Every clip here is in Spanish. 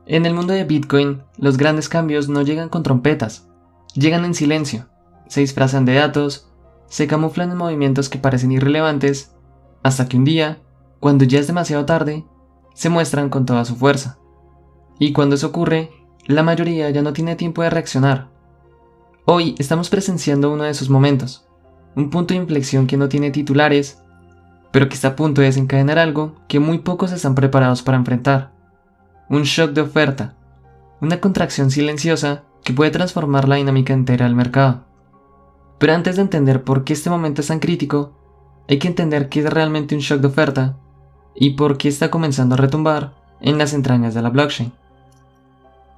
En el mundo de Bitcoin, los grandes cambios no llegan con trompetas, llegan en silencio, se disfrazan de datos, se camuflan en movimientos que parecen irrelevantes, hasta que un día, cuando ya es demasiado tarde, se muestran con toda su fuerza. Y cuando eso ocurre, la mayoría ya no tiene tiempo de reaccionar. Hoy estamos presenciando uno de esos momentos, un punto de inflexión que no tiene titulares, pero que está a punto de desencadenar algo que muy pocos están preparados para enfrentar. Un shock de oferta, una contracción silenciosa que puede transformar la dinámica entera del mercado. Pero antes de entender por qué este momento es tan crítico, hay que entender qué es realmente un shock de oferta y por qué está comenzando a retumbar en las entrañas de la blockchain.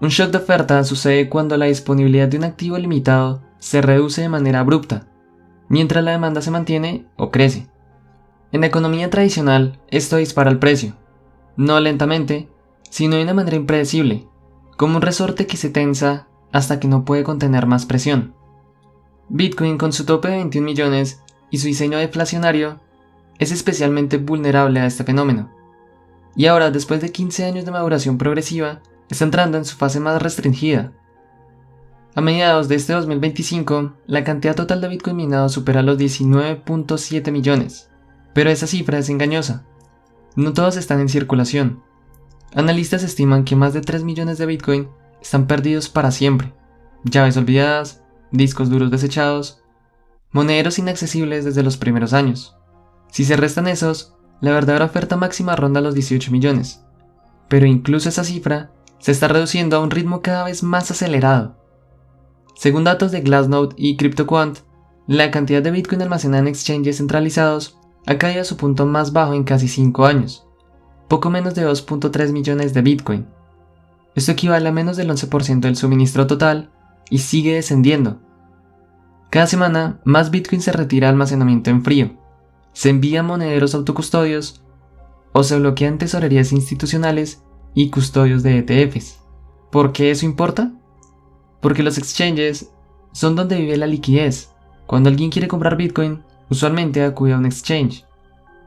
Un shock de oferta sucede cuando la disponibilidad de un activo limitado se reduce de manera abrupta, mientras la demanda se mantiene o crece. En la economía tradicional, esto dispara el precio, no lentamente, sino de una manera impredecible, como un resorte que se tensa hasta que no puede contener más presión. Bitcoin, con su tope de 21 millones y su diseño deflacionario, es especialmente vulnerable a este fenómeno. Y ahora, después de 15 años de maduración progresiva, está entrando en su fase más restringida. A mediados de este 2025, la cantidad total de Bitcoin minado supera los 19.7 millones, pero esa cifra es engañosa. No todos están en circulación. Analistas estiman que más de 3 millones de Bitcoin están perdidos para siempre. Llaves olvidadas, discos duros desechados, monederos inaccesibles desde los primeros años. Si se restan esos, la verdadera oferta máxima ronda los 18 millones. Pero incluso esa cifra se está reduciendo a un ritmo cada vez más acelerado. Según datos de Glassnode y CryptoQuant, la cantidad de Bitcoin almacenada en exchanges centralizados ha caído a su punto más bajo en casi 5 años, poco menos de 2.3 millones de Bitcoin. Esto equivale a menos del 11% del suministro total y sigue descendiendo. Cada semana, más Bitcoin se retira de almacenamiento en frío, se envía a monederos autocustodios o se bloquean tesorerías institucionales y custodios de ETFs. ¿Por qué eso importa? Porque los exchanges son donde vive la liquidez. Cuando alguien quiere comprar Bitcoin, usualmente acude a un exchange.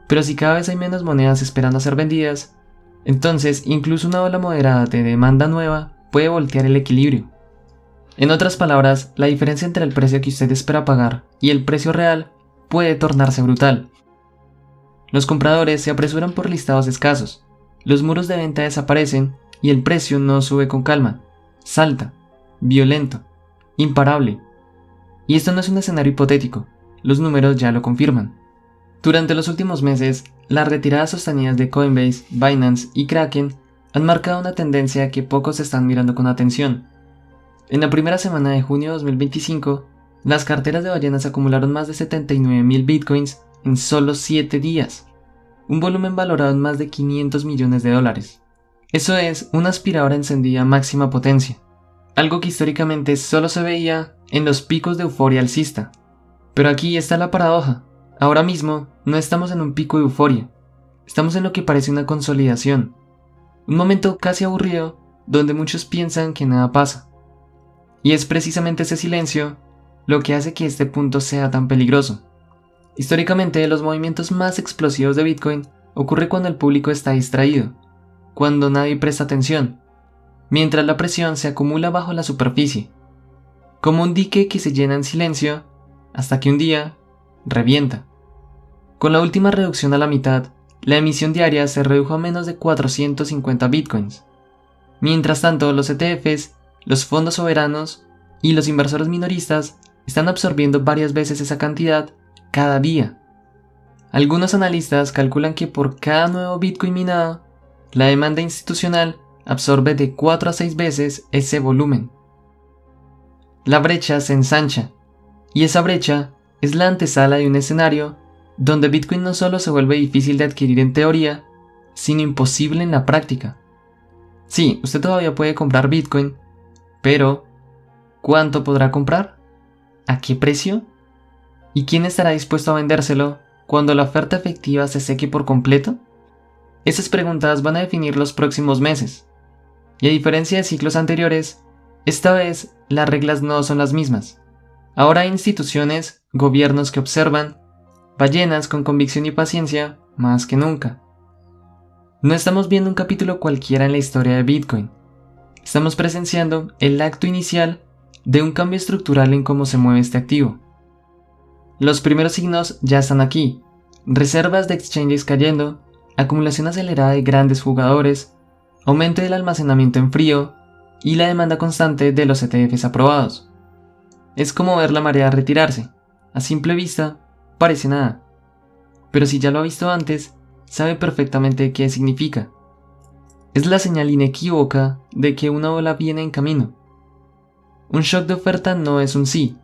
Pero si cada vez hay menos monedas esperando a ser vendidas, entonces incluso una ola moderada de demanda nueva puede voltear el equilibrio. En otras palabras, la diferencia entre el precio que usted espera pagar y el precio real puede tornarse brutal. Los compradores se apresuran por listados escasos, los muros de venta desaparecen y el precio no sube con calma, salta, violento, imparable. Y esto no es un escenario hipotético, los números ya lo confirman. Durante los últimos meses, las retiradas sostenidas de Coinbase, Binance y Kraken han marcado una tendencia que pocos están mirando con atención. En la primera semana de junio de 2025, las carteras de ballenas acumularon más de 79.000 bitcoins en solo 7 días, un volumen valorado en más de 500 millones de dólares. Eso es una aspiradora encendida a máxima potencia, algo que históricamente solo se veía en los picos de euforia alcista. Pero aquí está la paradoja. Ahora mismo no estamos en un pico de euforia, estamos en lo que parece una consolidación, un momento casi aburrido donde muchos piensan que nada pasa. Y es precisamente ese silencio lo que hace que este punto sea tan peligroso. Históricamente, los movimientos más explosivos de Bitcoin ocurren cuando el público está distraído, cuando nadie presta atención, mientras la presión se acumula bajo la superficie, como un dique que se llena en silencio hasta que un día revienta. Con la última reducción a la mitad, la emisión diaria se redujo a menos de 450 bitcoins. Mientras tanto, los ETFs, los fondos soberanos y los inversores minoristas están absorbiendo varias veces esa cantidad cada día. Algunos analistas calculan que por cada nuevo bitcoin minado, la demanda institucional absorbe de 4 a 6 veces ese volumen. La brecha se ensancha, y esa brecha es la antesala de un escenario donde Bitcoin no solo se vuelve difícil de adquirir en teoría, sino imposible en la práctica. Sí, usted todavía puede comprar Bitcoin, pero ¿cuánto podrá comprar? ¿A qué precio? ¿Y quién estará dispuesto a vendérselo cuando la oferta efectiva se seque por completo? Esas preguntas van a definir los próximos meses. Y a diferencia de ciclos anteriores, esta vez las reglas no son las mismas. Ahora hay instituciones, gobiernos que observan, ballenas con convicción y paciencia más que nunca. No estamos viendo un capítulo cualquiera en la historia de Bitcoin. Estamos presenciando el acto inicial de un cambio estructural en cómo se mueve este activo. Los primeros signos ya están aquí: reservas de exchanges cayendo, acumulación acelerada de grandes jugadores, aumento del almacenamiento en frío y la demanda constante de los ETFs aprobados. Es como ver la marea retirarse. A simple vista, parece nada. Pero si ya lo ha visto antes, sabe perfectamente qué significa. Es la señal inequívoca de que una ola viene en camino. Un shock de oferta no es un sí,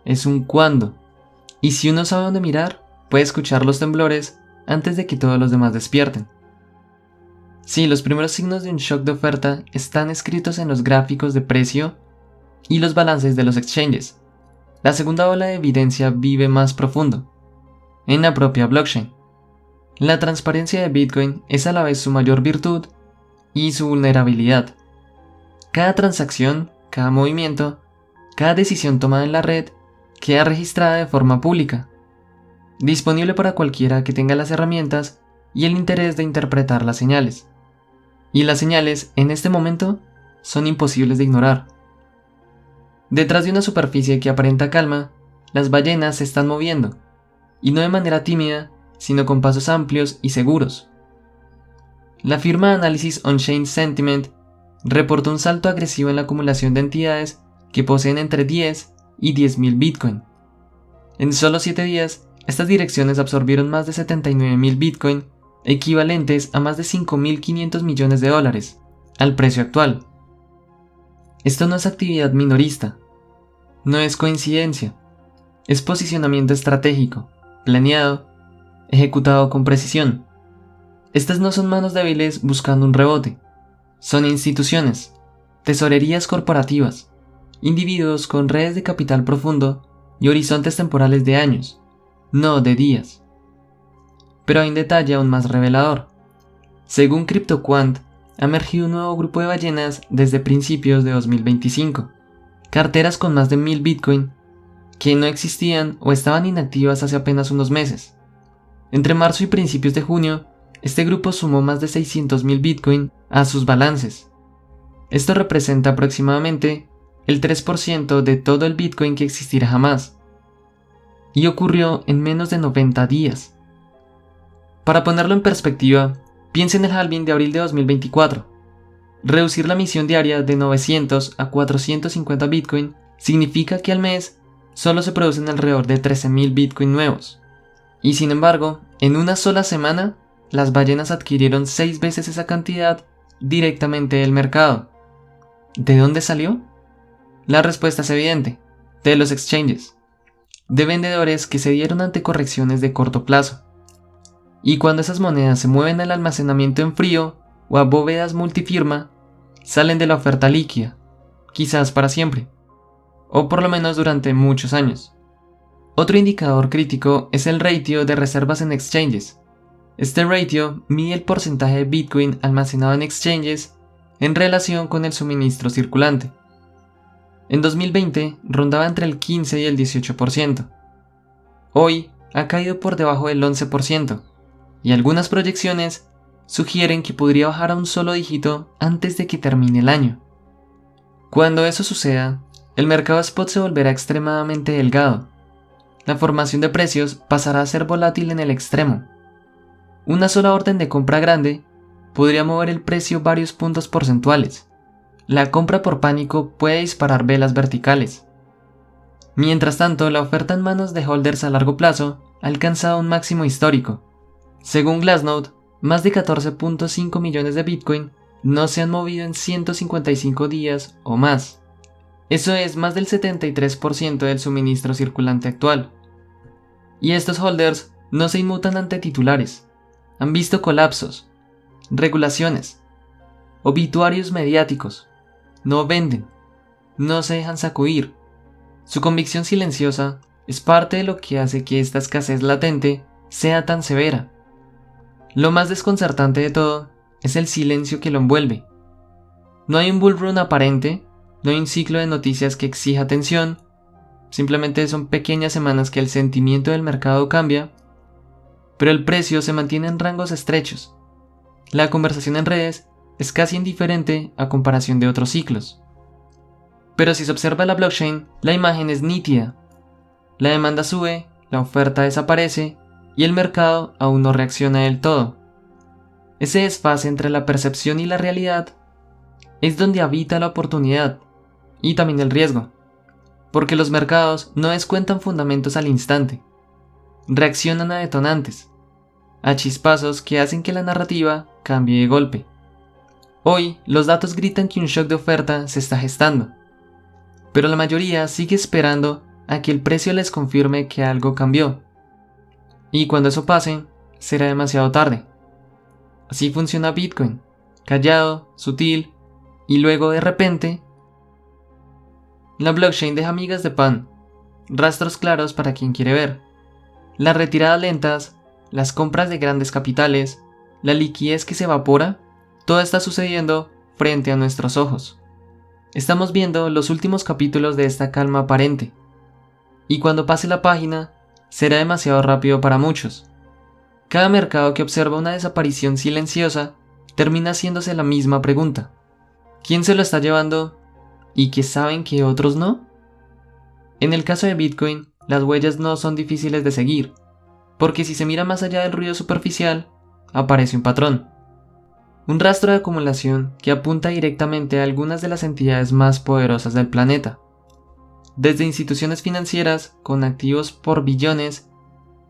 es un cuándo. Y si uno sabe dónde mirar, puede escuchar los temblores antes de que todos los demás despierten. Sí, los primeros signos de un shock de oferta están escritos en los gráficos de precio y los balances de los exchanges. La segunda ola de evidencia vive más profundo, en la propia blockchain. La transparencia de Bitcoin es a la vez su mayor virtud y su vulnerabilidad. Cada transacción, cada movimiento, cada decisión tomada en la red queda registrada de forma pública, disponible para cualquiera que tenga las herramientas y el interés de interpretar las señales. Y las señales, en este momento, son imposibles de ignorar. Detrás de una superficie que aparenta calma, las ballenas se están moviendo, y no de manera tímida, sino con pasos amplios y seguros. La firma de análisis On-Chain Sentiment reportó un salto agresivo en la acumulación de entidades que poseen entre 10 y 10.000 Bitcoin. En solo 7 días, estas direcciones absorbieron más de 79.000 Bitcoin, equivalentes a más de 5.500 millones de dólares, al precio actual. Esto no es actividad minorista, no es coincidencia, es posicionamiento estratégico, planeado, ejecutado con precisión. Estas no son manos débiles buscando un rebote, son instituciones, tesorerías corporativas, individuos con redes de capital profundo y horizontes temporales de años, no de días. Pero hay un detalle aún más revelador. Según CryptoQuant, ha emergido un nuevo grupo de ballenas desde principios de 2025, carteras con más de 1.000 Bitcoin que no existían o estaban inactivas hace apenas unos meses. Entre marzo y principios de junio, este grupo sumó más de 600.000 Bitcoin a sus balances. Esto representa aproximadamente el 3% de todo el Bitcoin que existirá jamás. Y ocurrió en menos de 90 días. Para ponerlo en perspectiva, piensa en el halving de abril de 2024. Reducir la emisión diaria de 900 a 450 Bitcoin significa que al mes solo se producen alrededor de 13.000 Bitcoin nuevos. Y sin embargo, en una sola semana, las ballenas adquirieron 6 veces esa cantidad directamente del mercado. ¿De dónde salió? La respuesta es evidente: de los exchanges, de vendedores que se dieron ante correcciones de corto plazo. Y cuando esas monedas se mueven al almacenamiento en frío o a bóvedas multifirma, salen de la oferta líquida, quizás para siempre, o por lo menos durante muchos años. Otro indicador crítico es el ratio de reservas en exchanges. Este ratio mide el porcentaje de Bitcoin almacenado en exchanges en relación con el suministro circulante. En 2020 rondaba entre el 15 y el 18%. Hoy ha caído por debajo del 11%. Y algunas proyecciones sugieren que podría bajar a un solo dígito antes de que termine el año. Cuando eso suceda, el mercado spot se volverá extremadamente delgado. La formación de precios pasará a ser volátil en el extremo. Una sola orden de compra grande podría mover el precio varios puntos porcentuales. La compra por pánico puede disparar velas verticales. Mientras tanto, la oferta en manos de holders a largo plazo ha alcanzado un máximo histórico. Según Glassnode, más de 14.5 millones de Bitcoin no se han movido en 155 días o más. Eso es más del 73% del suministro circulante actual. Y estos holders no se inmutan ante titulares. Han visto colapsos, regulaciones, obituarios mediáticos. No venden, no se dejan sacudir. Su convicción silenciosa es parte de lo que hace que esta escasez latente sea tan severa. Lo más desconcertante de todo es el silencio que lo envuelve. No hay un bull run aparente, no hay un ciclo de noticias que exija atención, simplemente son pequeñas semanas que el sentimiento del mercado cambia, pero el precio se mantiene en rangos estrechos. La conversación en redes es casi indiferente a comparación de otros ciclos. Pero si se observa la blockchain, la imagen es nítida. La demanda sube, la oferta desaparece y el mercado aún no reacciona del todo. Ese desfase entre la percepción y la realidad es donde habita la oportunidad y también el riesgo, porque los mercados no descuentan fundamentos al instante, reaccionan a detonantes, a chispazos que hacen que la narrativa cambie de golpe. Hoy los datos gritan que un shock de oferta se está gestando, pero la mayoría sigue esperando a que el precio les confirme que algo cambió. Y cuando eso pase, será demasiado tarde. Así funciona Bitcoin, callado, sutil, y luego de repente, la blockchain deja migas de pan, rastros claros para quien quiere ver. Las retiradas lentas, las compras de grandes capitales, la liquidez que se evapora, todo está sucediendo frente a nuestros ojos. Estamos viendo los últimos capítulos de esta calma aparente. Y cuando pase la página, será demasiado rápido para muchos. Cada mercado que observa una desaparición silenciosa termina haciéndose la misma pregunta. ¿Quién se lo está llevando y que saben que otros no? En el caso de Bitcoin, las huellas no son difíciles de seguir, porque si se mira más allá del ruido superficial, aparece un patrón. Un rastro de acumulación que apunta directamente a algunas de las entidades más poderosas del planeta. Desde instituciones financieras con activos por billones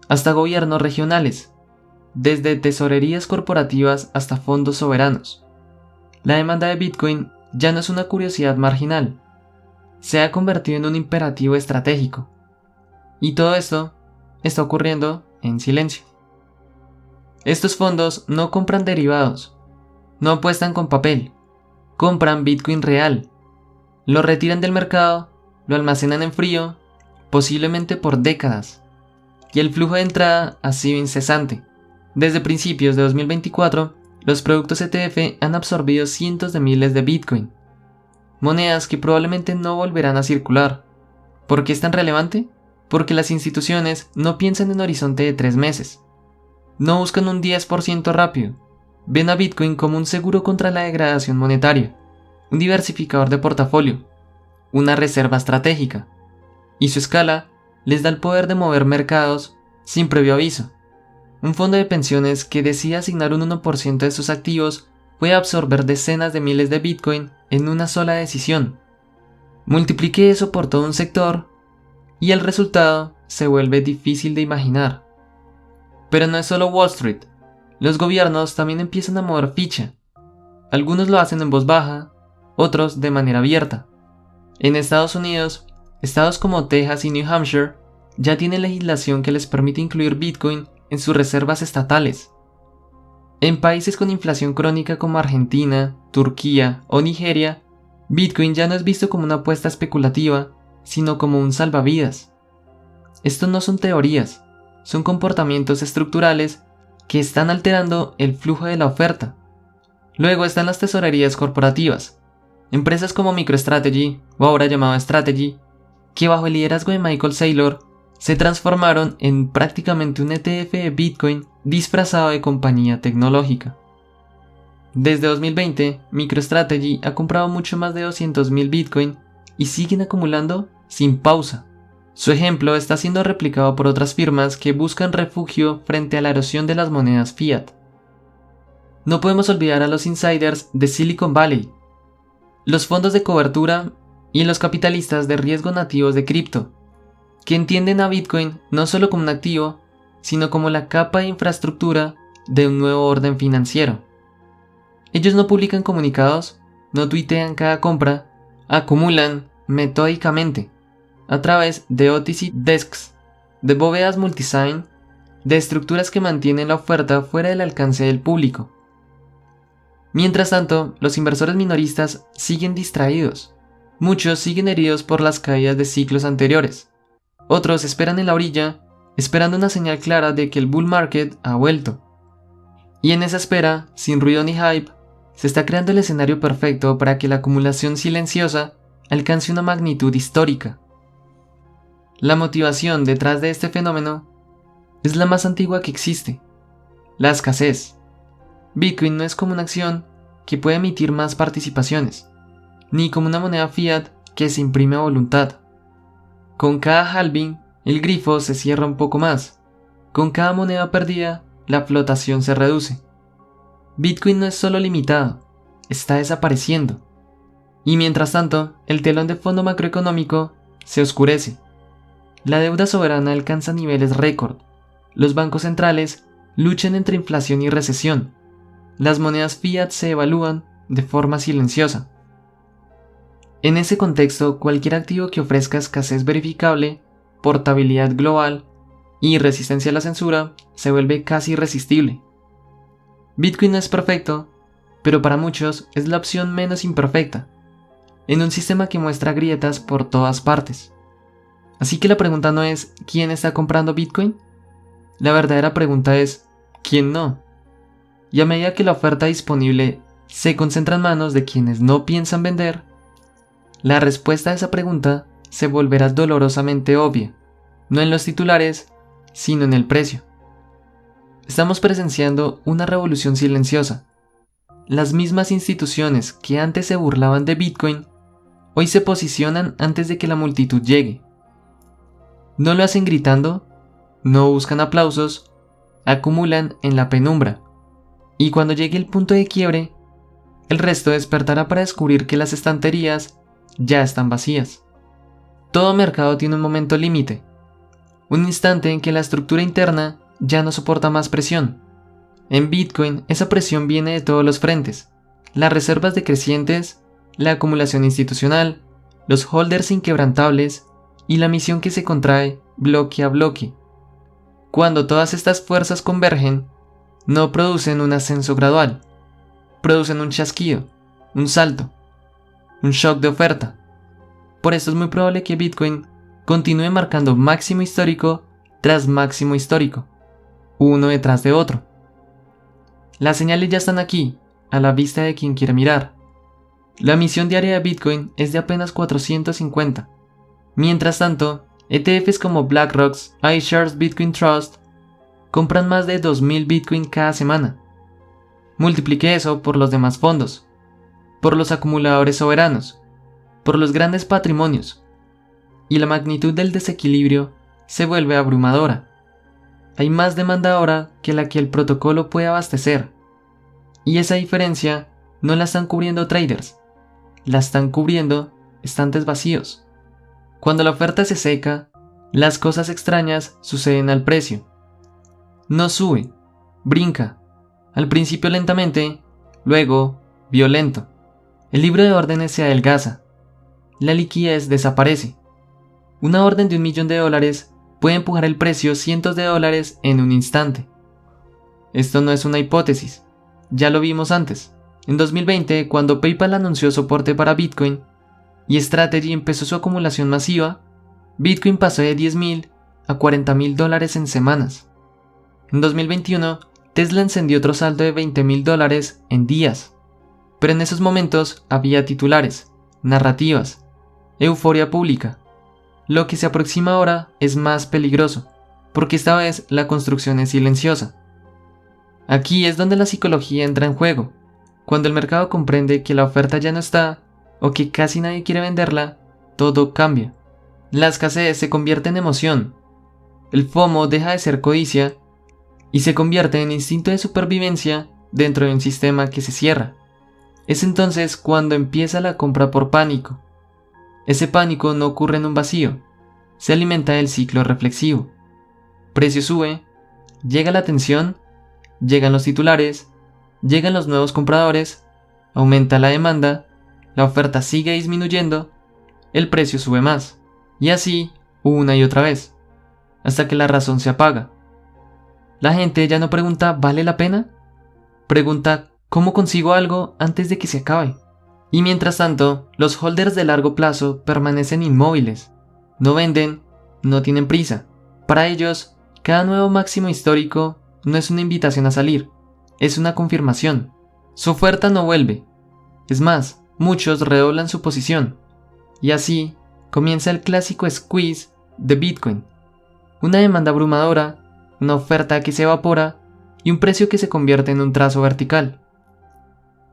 hasta gobiernos regionales, desde tesorerías corporativas hasta fondos soberanos. La demanda de Bitcoin ya no es una curiosidad marginal, se ha convertido en un imperativo estratégico. Y todo esto está ocurriendo en silencio. Estos fondos no compran derivados, no apuestan con papel, compran Bitcoin real, lo retiran del mercado, lo almacenan en frío, posiblemente por décadas, y el flujo de entrada ha sido incesante. Desde principios de 2024, los productos ETF han absorbido cientos de miles de Bitcoin, monedas que probablemente no volverán a circular. ¿Por qué es tan relevante? Porque las instituciones no piensan en horizonte de 3 meses, no buscan un 10% rápido, ven a Bitcoin como un seguro contra la degradación monetaria, un diversificador de portafolio, una reserva estratégica, y su escala les da el poder de mover mercados sin previo aviso. Un fondo de pensiones que decide asignar un 1% de sus activos puede absorber decenas de miles de Bitcoin en una sola decisión. Multiplique eso por todo un sector y el resultado se vuelve difícil de imaginar. Pero no es solo Wall Street, los gobiernos también empiezan a mover ficha. Algunos lo hacen en voz baja, otros de manera abierta. En Estados Unidos, estados como Texas y New Hampshire ya tienen legislación que les permite incluir Bitcoin en sus reservas estatales. En países con inflación crónica como Argentina, Turquía o Nigeria, Bitcoin ya no es visto como una apuesta especulativa, sino como un salvavidas. Estos no son teorías, son comportamientos estructurales que están alterando el flujo de la oferta. Luego están las tesorerías corporativas, empresas como MicroStrategy, o ahora llamada Strategy, que bajo el liderazgo de Michael Saylor se transformaron en prácticamente un ETF de Bitcoin disfrazado de compañía tecnológica. Desde 2020, MicroStrategy ha comprado mucho más de 200.000 Bitcoin y siguen acumulando sin pausa. Su ejemplo está siendo replicado por otras firmas que buscan refugio frente a la erosión de las monedas fiat. No podemos olvidar a los insiders de Silicon Valley, los fondos de cobertura y los capitalistas de riesgo nativos de cripto, que entienden a Bitcoin no solo como un activo, sino como la capa de infraestructura de un nuevo orden financiero. Ellos no publican comunicados, no tuitean cada compra, acumulan metódicamente a través de OTC desks, de bóvedas multisign, de estructuras que mantienen la oferta fuera del alcance del público. Mientras tanto, los inversores minoristas siguen distraídos. Muchos siguen heridos por las caídas de ciclos anteriores. Otros esperan en la orilla, esperando una señal clara de que el bull market ha vuelto. Y en esa espera, sin ruido ni hype, se está creando el escenario perfecto para que la acumulación silenciosa alcance una magnitud histórica. La motivación detrás de este fenómeno es la más antigua que existe: la escasez. Bitcoin no es como una acción que puede emitir más participaciones, ni como una moneda fiat que se imprime a voluntad. Con cada halving, el grifo se cierra un poco más. Con cada moneda perdida, la flotación se reduce. Bitcoin no es solo limitado, está desapareciendo. Y mientras tanto, el telón de fondo macroeconómico se oscurece. La deuda soberana alcanza niveles récord. Los bancos centrales luchan entre inflación y recesión. Las monedas fiat se evalúan de forma silenciosa. En ese contexto, cualquier activo que ofrezca escasez verificable, portabilidad global y resistencia a la censura se vuelve casi irresistible. Bitcoin no es perfecto, pero para muchos es la opción menos imperfecta, en un sistema que muestra grietas por todas partes. Así que la pregunta no es ¿quién está comprando Bitcoin? La verdadera pregunta es ¿quién no? Y a medida que la oferta disponible se concentra en manos de quienes no piensan vender, la respuesta a esa pregunta se volverá dolorosamente obvia, no en los titulares, sino en el precio. Estamos presenciando una revolución silenciosa. Las mismas instituciones que antes se burlaban de Bitcoin, hoy se posicionan antes de que la multitud llegue. No lo hacen gritando, no buscan aplausos, acumulan en la penumbra. Y cuando llegue el punto de quiebre, el resto despertará para descubrir que las estanterías ya están vacías. Todo mercado tiene un momento límite, un instante en que la estructura interna ya no soporta más presión. En Bitcoin, esa presión viene de todos los frentes: las reservas decrecientes, la acumulación institucional, los holders inquebrantables y la misión que se contrae bloque a bloque. Cuando todas estas fuerzas convergen, no producen un ascenso gradual, producen un chasquido, un salto, un shock de oferta. Por eso es muy probable que Bitcoin continúe marcando máximo histórico tras máximo histórico, uno detrás de otro. Las señales ya están aquí, a la vista de quien quiera mirar. La emisión diaria de Bitcoin es de apenas 450. Mientras tanto, ETFs como BlackRock's iShares Bitcoin Trust compran más de 2000 Bitcoin cada semana. Multiplique eso por los demás fondos, por los acumuladores soberanos, por los grandes patrimonios, y la magnitud del desequilibrio se vuelve abrumadora. Hay más demanda ahora que la que el protocolo puede abastecer, y esa diferencia no la están cubriendo traders, la están cubriendo estantes vacíos. Cuando la oferta se seca, las cosas extrañas suceden al precio. No sube, brinca, al principio lentamente, luego violento. El libro de órdenes se adelgaza, la liquidez desaparece. Una orden de $1.000.000 puede empujar el precio cientos de dólares en un instante. Esto no es una hipótesis, ya lo vimos antes. En 2020, cuando PayPal anunció soporte para Bitcoin y Strategy empezó su acumulación masiva, Bitcoin pasó de $10.000 a $40.000 en semanas. En 2021, Tesla encendió otro saldo de $20.000 en días. Pero en esos momentos había titulares, narrativas, euforia pública. Lo que se aproxima ahora es más peligroso, porque esta vez la construcción es silenciosa. Aquí es donde la psicología entra en juego. Cuando el mercado comprende que la oferta ya no está, o que casi nadie quiere venderla, todo cambia. La escasez se convierte en emoción. El FOMO deja de ser codicia y se convierte en instinto de supervivencia dentro de un sistema que se cierra. Es entonces cuando empieza la compra por pánico. Ese pánico no ocurre en un vacío, se alimenta del ciclo reflexivo. Precio sube, llega la atención, llegan los titulares, llegan los nuevos compradores, aumenta la demanda, la oferta sigue disminuyendo, el precio sube más, y así una y otra vez, hasta que la razón se apaga. La gente ya no pregunta ¿vale la pena? Pregunta ¿cómo consigo algo antes de que se acabe? Y mientras tanto, los holders de largo plazo permanecen inmóviles, no venden, no tienen prisa. Para ellos, cada nuevo máximo histórico no es una invitación a salir, es una confirmación. Su oferta no vuelve. Es más, muchos redoblan su posición. Y así comienza el clásico squeeze de Bitcoin. Una demanda abrumadora, una oferta que se evapora y un precio que se convierte en un trazo vertical.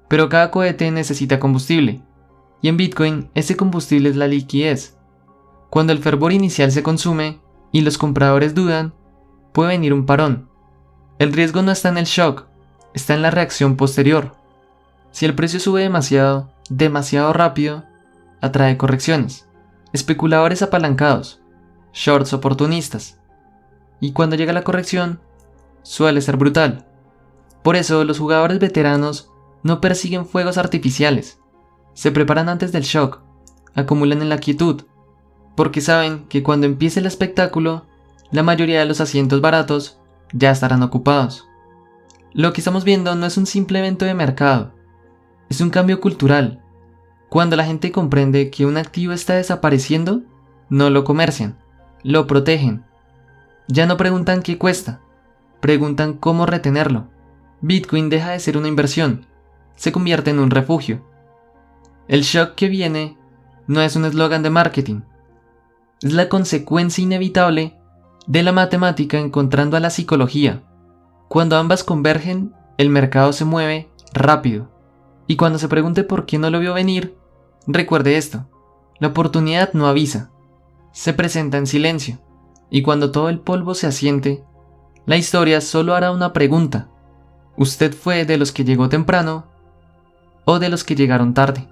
Pero cada cohete necesita combustible, y en Bitcoin ese combustible es la liquidez. Cuando el fervor inicial se consume y los compradores dudan, puede venir un parón. El riesgo no está en el shock, está en la reacción posterior. Si el precio sube demasiado rápido, atrae correcciones, especuladores apalancados, shorts oportunistas. Y cuando llega la corrección, suele ser brutal. Por eso los jugadores veteranos no persiguen fuegos artificiales, se preparan antes del shock, acumulan en la quietud, porque saben que cuando empiece el espectáculo, la mayoría de los asientos baratos ya estarán ocupados. Lo que estamos viendo no es un simple evento de mercado, es un cambio cultural. Cuando la gente comprende que un activo está desapareciendo, no lo comercian, lo protegen. Ya no preguntan qué cuesta, preguntan cómo retenerlo. Bitcoin deja de ser una inversión, se convierte en un refugio. El shock que viene no es un eslogan de marketing, es la consecuencia inevitable de la matemática encontrando a la psicología. Cuando ambas convergen, el mercado se mueve rápido. Y cuando se pregunte por qué no lo vio venir, recuerde esto: la oportunidad no avisa, se presenta en silencio. Y cuando todo el polvo se asiente, la historia solo hará una pregunta: ¿usted fue de los que llegó temprano o de los que llegaron tarde?